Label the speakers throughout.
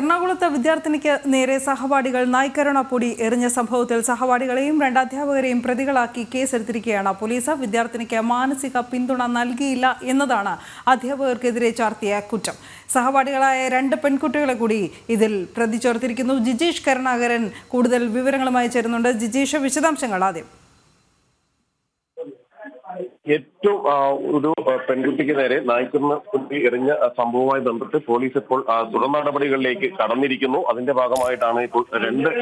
Speaker 1: എറണാകുളത്ത് വിദ്യാർത്ഥിനിക്ക് നേരെ സഹപാഠികൾ നായ്ക്കരണ പൊടി എറിഞ്ഞ സംഭവത്തിൽ സഹപാഠികളെയും 2 അധ്യാപകരെയും പ്രതികളാക്കി കേസെടുത്തിരിക്കുകയാണ് പോലീസ്. വിദ്യാർത്ഥിനിക്ക് മാനസിക പിന്തുണ നൽകിയില്ല എന്നതാണ് അധ്യാപകർക്കെതിരെ ചാർത്തിയ കുറ്റം. സഹപാഠികളായ 2 പെൺകുട്ടികളെ കൂടി ഇതിൽ പ്രതി ചേർത്തിരിക്കുന്നു. ജിജീഷ് കരുണാകരൻ കൂടുതൽ വിവരങ്ങളുമായി ചേരുന്നുണ്ട്. ജിജീഷ്, വിശദാംശങ്ങൾ ആദ്യം.
Speaker 2: ഏറ്റവും ഒരു പെൺകുട്ടിക്ക് നേരെ നായ്ക്കുന്ന കുട്ടി എറിഞ്ഞ സംഭവവുമായി ബന്ധപ്പെട്ട് പോലീസ് ഇപ്പോൾ തുടർ നടപടികളിലേക്ക് കടന്നിരിക്കുന്നു. അതിന്റെ ഭാഗമായിട്ടാണ് ഇപ്പോൾ 2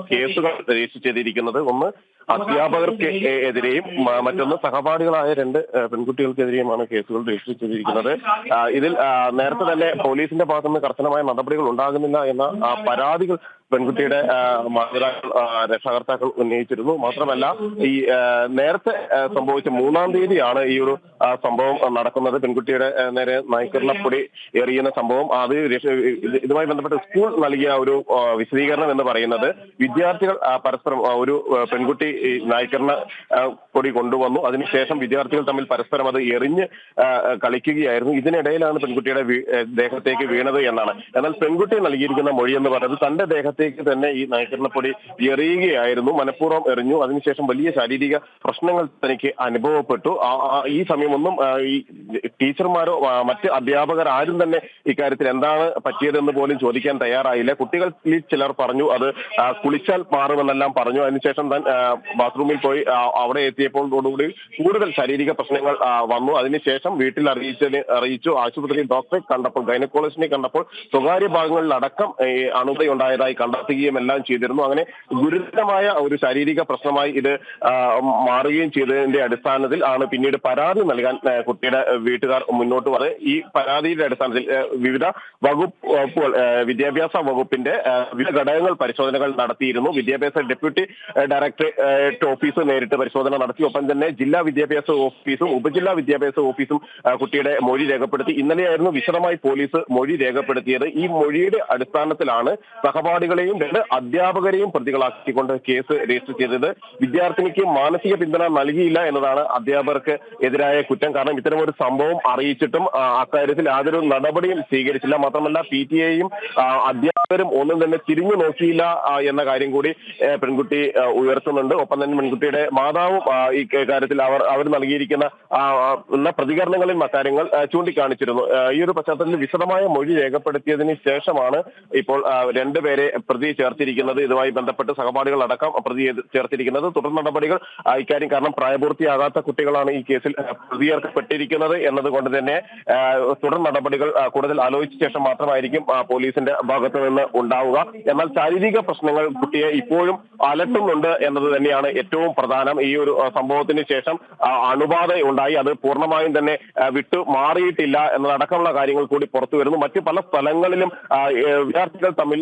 Speaker 2: കേസുകൾ രജിസ്റ്റർ ചെയ്തിരിക്കുന്നത്. ഒന്ന് അധ്യാപകർക്ക് എതിരെയും മറ്റൊന്ന് സഹപാഠികളായ 2 പെൺകുട്ടികൾക്കെതിരെയുമാണ് കേസുകൾ രജിസ്റ്റർ ചെയ്തിരിക്കുന്നത്. ഇതിൽ നേരത്തെ തന്നെ പോലീസിന്റെ ഭാഗത്തുനിന്ന് കർശനമായ നടപടികൾ ഉണ്ടാകുന്നില്ല എന്ന പരാതികൾ പെൺകുട്ടിയുടെ മാതാപിതാക്കൾ രക്ഷകർത്താക്കൾ ഉന്നയിച്ചിരുന്നു. മാത്രമല്ല ഈ നേരത്തെ സംഭവിച്ച 3-ാം തീയതിയാണ് ഈ ഒരു സംഭവം നടക്കുന്നത്. പെൺകുട്ടിയുടെ നേരെ നായ്ക്കരണപ്പൊടി എറിയുന്ന സംഭവം. അത് ഇതുമായി ബന്ധപ്പെട്ട് സ്കൂൾ നൽകിയ ഒരു വിശദീകരണം എന്ന് പറയുന്നത് വിദ്യാർത്ഥികൾ പരസ്പരം ഒരു പെൺകുട്ടി നായ്ക്കരണ പൊടി കൊണ്ടുവന്നു. അതിനുശേഷം വിദ്യാർത്ഥികൾ തമ്മിൽ പരസ്പരം അത് എറിഞ്ഞ് കളിക്കുകയായിരുന്നു. ഇതിനിടയിലാണ് പെൺകുട്ടിയുടെ ദേഹത്തേക്ക് വീണത് എന്നാണ്. എന്നാൽ പെൺകുട്ടി നൽകിയിരിക്കുന്ന മൊഴി എന്ന് പറയുന്നത് തന്റെ ദേഹത്തേക്ക് തന്നെ ഈ നായ്ക്കരണപ്പൊടി എറിയുകയായിരുന്നു, മനഃപൂർവ്വം എറിഞ്ഞു. അതിനുശേഷം വലിയ ശാരീരിക പ്രശ്നങ്ങൾ തനിക്ക് അനുഭവപ്പെട്ടു. ഈ സമയമൊന്നും ഈ ടീച്ചർമാരോ മറ്റ് അധ്യാപകർ ആരും തന്നെ ഇക്കാര്യത്തിൽ എന്താണ് പറ്റിയതെന്ന് പോലും ചോദിക്കാൻ തയ്യാറായില്ല. കുട്ടികളിൽ ചിലർ പറഞ്ഞു അത് കുളിച്ചാൽ മാറുമെന്നെല്ലാം പറഞ്ഞു. അതിനുശേഷം താൻ ബാത്റൂമിൽ പോയി അവിടെ എത്തിയപ്പോഴോടുകൂടി കൂടുതൽ ശാരീരിക പ്രശ്നങ്ങൾ വന്നു. അതിനുശേഷം വീട്ടിൽ അറിയിച്ചു. ആശുപത്രിയിൽ ഡോക്ടറെ കണ്ടപ്പോൾ, ഗൈനക്കോളജിസ്റ്റിനെ കണ്ടപ്പോൾ സ്വകാര്യ ഭാഗങ്ങളിൽ അടക്കം അണുബയുണ്ടായതായി കണ്ടെത്തുകയും എല്ലാം ചെയ്തിരുന്നു. അങ്ങനെ ഗുരുതരമായ ഒരു ശാരീരിക പ്രശ്നമായി ഇത് മാറുകയും ചെയ്തതിന്റെ അടിസ്ഥാനത്തിൽ ആണ് പിന്നീട് പരാതി നൽകാൻ കുട്ടിയുടെ വീട്ടുകാർ മുന്നോട്ട് വന്നത്. ഈ പരാതിയുടെ അടിസ്ഥാനത്തിൽ വിവിധ വകുപ്പുകൾ, വിദ്യാഭ്യാസ വകുപ്പിന്റെ വിവിധ ഘടകങ്ങൾ പരിശോധനകൾ നടത്തിയിരുന്നു. വിദ്യാഭ്യാസ ഡെപ്യൂട്ടി ഡയറക്ടറേറ്റ് ഓഫീസ് നേരിട്ട് പരിശോധന നടത്തി. ഒപ്പം തന്നെ ജില്ലാ വിദ്യാഭ്യാസ ഓഫീസും ഉപജില്ലാ വിദ്യാഭ്യാസ ഓഫീസും കുട്ടിയുടെ മൊഴി രേഖപ്പെടുത്തി. ഇന്നലെയായിരുന്നു വിശദമായി പോലീസ് മൊഴി രേഖപ്പെടുത്തിയത്. ഈ മൊഴിയുടെ അടിസ്ഥാനത്തിലാണ് സഹപാഠികളെയും 2 അധ്യാപകരെയും പ്രതികളാക്കിക്കൊണ്ട് കേസ് രജിസ്റ്റർ ചെയ്തത്. വിദ്യാർത്ഥിനിക്ക് മാനസിക പിന്തുണ നൽകിയില്ല എന്നതാണ് അധ്യാപകർക്ക് എതിരായ കുറ്റം. കാരണം ഇത്തരമൊരു സംഭവം അറിയിച്ചിട്ടും അക്കാര്യത്തിൽ യാതൊരു നടപടിയും സ്വീകരിച്ചില്ല. മാത്രമല്ല PTA-യും അധ്യാപകരും ഒന്നും തന്നെ തിരിഞ്ഞു നോക്കിയില്ല എന്ന കാര്യം കൂടി പെൺകുട്ടി ഉയർത്തുന്നുണ്ട്. ഒപ്പം തന്നെ പെൺകുട്ടിയുടെ മാതാവും ഈ കാര്യത്തിൽ അവർ നൽകിയിരിക്കുന്ന പ്രതികരണങ്ങളിൽ അക്കാര്യങ്ങൾ ചൂണ്ടിക്കാണിച്ചിരുന്നു. ഈ ഒരു പശ്ചാത്തലത്തിൽ വിശദമായ മൊഴി രേഖപ്പെടുത്തിയതിന് ശേഷമാണ് ഇപ്പോൾ 2 പേരെ പ്രതി ചേർത്തിരിക്കുന്നത്. ഇതുമായി ബന്ധപ്പെട്ട് സഹപാഠികൾ അടക്കം പ്രതി ചേർത്തിരിക്കുന്നത്. തുടർ നടപടികൾ ഇക്കാര്യം, കാരണം പ്രായപൂർത്തിയാകാത്ത കുട്ടികളാണ് ഈ കേസിൽ പ്രതി ചേർക്കപ്പെട്ടിരിക്കുന്നത് എന്നതുകൊണ്ട് തന്നെ തുടർ നടപടികൾ കൂടുതൽ ആലോചിച്ച ശേഷം മാത്രമായിരിക്കും പോലീസിന്റെ ഭാഗത്തു നിന്ന് ഉണ്ടാവുക. എന്നാൽ ശാരീരിക പ്രശ്നങ്ങൾ കുട്ടിയെ ഇപ്പോഴും അലട്ടുന്നുണ്ട് എന്നത് തന്നെയാണ് ഏറ്റവും പ്രധാനം. ഈ ഒരു സംഭവത്തിന് ശേഷം അണുബാധ ഉണ്ടായി, അത് പൂർണ്ണമായും തന്നെ വിട്ടു മാറിയിട്ടില്ല എന്നതടക്കമുള്ള കാര്യങ്ങൾ കൂടി പുറത്തു വരുന്നു. മറ്റ് പല സ്ഥലങ്ങളിലും വിദ്യാർത്ഥികൾ തമ്മിൽ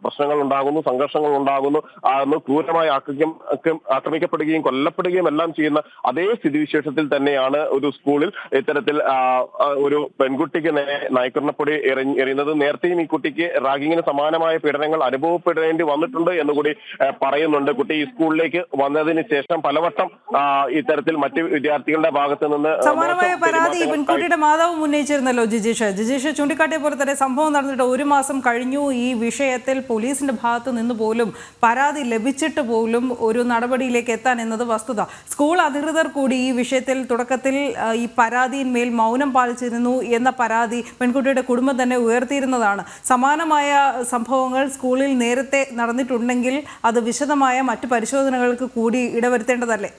Speaker 2: പ്രശ്നങ്ങൾ ഉണ്ടാകുന്നു, സംഘർഷങ്ങൾ ഉണ്ടാകുന്നു, ക്രൂരമായി ആക്രമിക്കപ്പെടുകയും കൊല്ലപ്പെടുകയും എല്ലാം ചെയ്യുന്ന അതേ സ്ഥിതിവിശേഷത്തിൽ തന്നെയാണ് ഒരു സ്കൂളിൽ ഇത്തരത്തിൽ ഒരു പെൺകുട്ടിക്ക് നേരെ നായ്ക്കരണപ്പൊടി എറിയുന്നത്. നേരത്തെയും ഈ കുട്ടിക്ക് റാഗിങ്ങിന് സമാനമായ പീഡനങ്ങൾ അനുഭവപ്പെടേണ്ടി വന്നിട്ടുണ്ട് എന്നുകൂടി പറയുന്നുണ്ട്. കുട്ടി ഈ സ്കൂളിലേക്ക് വന്നതിന് ശേഷം പലവട്ടം ഇത്തരത്തിൽ മറ്റ് വിദ്യാർത്ഥികളുടെ ഭാഗത്ത് നിന്ന്
Speaker 1: സമാനമായ പരാതി പെൺകുട്ടിയുടെ മാതാവ് ഉന്നയിച്ചിരുന്നല്ലോ. ജിജീഷ് ചൂണ്ടിക്കാട്ടിയ പോലെ തന്നെ സംഭവം നടന്നിട്ട് 1 മാസം കഴിഞ്ഞു. ഈ വിഷയത്തിൽ പോലീസിന്റെ ഭാഗത്ത് നിന്ന് പോലും പരാതി ലഭിച്ചിട്ട് പോലും ഒരു നടപടിയിലേക്ക് എത്താൻ എന്നത് വസ്തുത. സ്കൂൾ അധികൃതർ കൂടി ഈ വിഷയത്തിൽ തുടക്കത്തിൽ ഈ പരാതിയിന്മേൽ മൗനം പാലിച്ചിരുന്നു എന്ന പരാതി പെൺകുട്ടിയുടെ കുടുംബം തന്നെ ഉയർത്തിയിരുന്നതാണ്. സമാനമായ സംഭവങ്ങൾ സ്കൂളിൽ നേരത്തെ നടന്നിട്ടുണ്ടെങ്കിൽ അത് വിശദമായ മറ്റു പരിശോധനകൾക്ക് കൂടി ഇടവരുത്തേണ്ടതല്ലേ?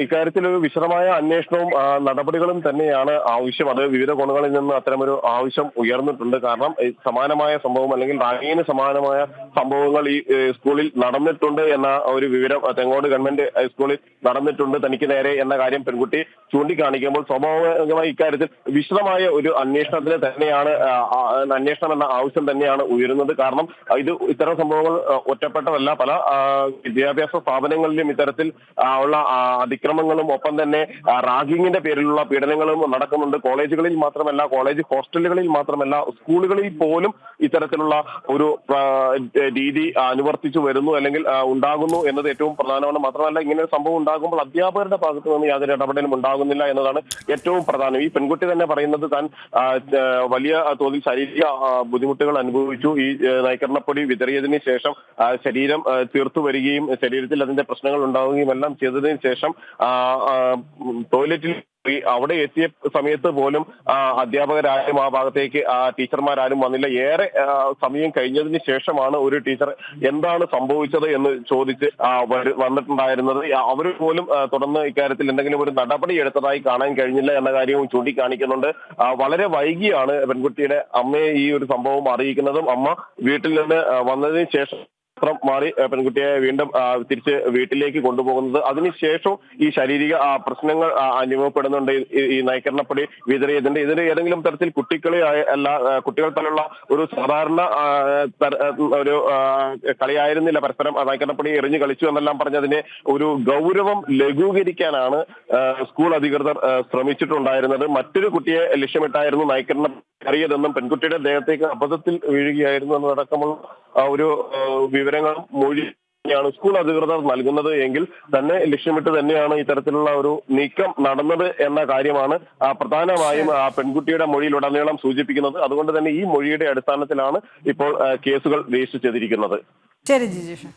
Speaker 2: ഇക്കാര്യത്തിൽ ഒരു വിശദമായ അന്വേഷണവും നടപടികളും തന്നെയാണ് ആവശ്യം. അത് വിവിധ കോണുകളിൽ നിന്ന് അത്തരമൊരു ആവശ്യം ഉയർന്നിട്ടുണ്ട്. കാരണം സമാനമായ സംഭവം അല്ലെങ്കിൽ റാഗിങ്ങിന് സമാനമായ സംഭവങ്ങൾ ഈ സ്കൂളിൽ നടന്നിട്ടുണ്ട് എന്ന ഒരു വിവരം തെങ്ങോട് ഗവൺമെന്റ് ഹൈസ്കൂളിൽ നടന്നിട്ടുണ്ട് തനിക്ക് നേരെ എന്ന കാര്യം പെൺകുട്ടി ചൂണ്ടിക്കാണിക്കുമ്പോൾ സ്വാഭാവികമായി ഇക്കാര്യത്തിൽ വിശദമായ ഒരു അന്വേഷണത്തിന് തന്നെയാണ് അന്വേഷണം എന്ന ആവശ്യം തന്നെയാണ് ഉയരുന്നത്. കാരണം ഇത്തരം സംഭവങ്ങൾ ഒറ്റപ്പെട്ടതല്ല. പല വിദ്യാഭ്യാസ സ്ഥാപനങ്ങളിലും ഇത്തരത്തിൽ ഉള്ള അതിക്രമങ്ങളും ഒപ്പം തന്നെ റാഗിങ്ങിന്റെ പേരിലുള്ള പീഡനങ്ങളും നടക്കുന്നുണ്ട്. കോളേജുകളിൽ മാത്രമല്ല, കോളേജ് ഹോസ്റ്റലുകളിൽ മാത്രമല്ല, സ്കൂളുകളിൽ പോലും ഇത്തരത്തിലുള്ള ഒരു രീതി അനുവർത്തിച്ചു വരുന്നു അല്ലെങ്കിൽ ഉണ്ടാകുന്നു എന്നത് ഏറ്റവും പ്രധാനമാണ്. മാത്രമല്ല, ഇങ്ങനെ ഒരു സംഭവം ഉണ്ടാകുമ്പോൾ അധ്യാപകരുടെ ഭാഗത്ത് നിന്ന് യാതൊരു ഇടപെടലും ഉണ്ടാകുന്നില്ല എന്നതാണ് ഏറ്റവും പ്രധാനം. ഈ പെൺകുട്ടി തന്നെ പറയുന്നത് താൻ വലിയ തോതിൽ ശാരീരിക ബുദ്ധിമുട്ടുകൾ അനുഭവിച്ചു. ഈ നൈക്കർണപ്പൊടി വിതറിയതിന് ശേഷം ശരീരം തീർത്തു വരികയും ശരീരത്തിൽ അതിന്റെ പ്രശ്നങ്ങൾ ഉണ്ടാവുകയും എല്ലാം ചെയ്തതിനു ശേഷം ടോയ്ലറ്റിൽ അവിടെ എത്തിയ സമയത്ത് പോലും അധ്യാപകരാരും ആ ഭാഗത്തേക്ക് ടീച്ചർമാരാരും വന്നില്ല. ഏറെ സമയം കഴിഞ്ഞതിന് ശേഷമാണ് ഒരു ടീച്ചർ എന്താണ് സംഭവിച്ചത് എന്ന് ചോദിച്ച് വന്നിട്ടുണ്ടായിരുന്നത്. അവർ പോലും തുടർന്ന് ഇക്കാര്യത്തിൽ എന്തെങ്കിലും ഒരു നടപടി എടുത്തതായി കാണാൻ കഴിഞ്ഞില്ല എന്ന കാര്യവും ചൂണ്ടിക്കാണിക്കുന്നുണ്ട്. വളരെ വൈകിയാണ് പെൺകുട്ടിയുടെ അമ്മയെ ഈ ഒരു സംഭവം അറിയിക്കുന്നതും അമ്മ വീട്ടിൽ നിന്ന് വന്നതിന് ശേഷം മാറി പെൺകുട്ടിയെ വീണ്ടും തിരിച്ച് വീട്ടിലേക്ക് കൊണ്ടുപോകുന്നത്. അതിനുശേഷം ഈ ശാരീരിക പ്രശ്നങ്ങൾ അനുഭവപ്പെടുന്നുണ്ട്. ഈ നൈക്കർണപ്പൊടി വിതറിയതിന്റെ ഇതിന് ഏതെങ്കിലും തരത്തിൽ കുട്ടികളെ അല്ല, കുട്ടികൾ തമ്മിലുള്ള ഒരു സാധാരണ ഒരു കളിയായിരുന്നില്ല. പരസ്പരം നൈക്കർണപ്പൊടി എറിഞ്ഞു കളിച്ചു എന്നെല്ലാം പറഞ്ഞതിനെ ഒരു ഗൗരവം ലഘൂകരിക്കാനാണ് സ്കൂൾ അധികൃതർ ശ്രമിച്ചിട്ടുണ്ടായിരുന്നത്. മറ്റൊരു കുട്ടിയെ ലക്ഷ്യമിട്ടായിരുന്നു നൈക്കർണ അറിയതെന്നും പെൺകുട്ടിയുടെ ദേഹത്തേക്ക് അബദ്ധത്തിൽ വീഴുകയായിരുന്നു എന്നതടക്കമുള്ള ഒരു വിവരങ്ങളും മൊഴിയാണ് സ്കൂൾ അധികൃതർ നൽകുന്നത് എങ്കിൽ തന്നെ ലക്ഷ്യമിട്ട് തന്നെയാണ് ഇത്തരത്തിലുള്ള ഒരു നീക്കം നടന്നത് എന്ന കാര്യമാണ് പ്രധാനമായും പെൺകുട്ടിയുടെ മൊഴിയിലുടനീളം സൂചിപ്പിക്കുന്നത്. അതുകൊണ്ട് തന്നെ ഈ മൊഴിയുടെ അടിസ്ഥാനത്തിലാണ് ഇപ്പോൾ കേസുകൾ രജിസ്റ്റർ ചെയ്തിരിക്കുന്നത്.
Speaker 1: ശരി ജിജേഷ്.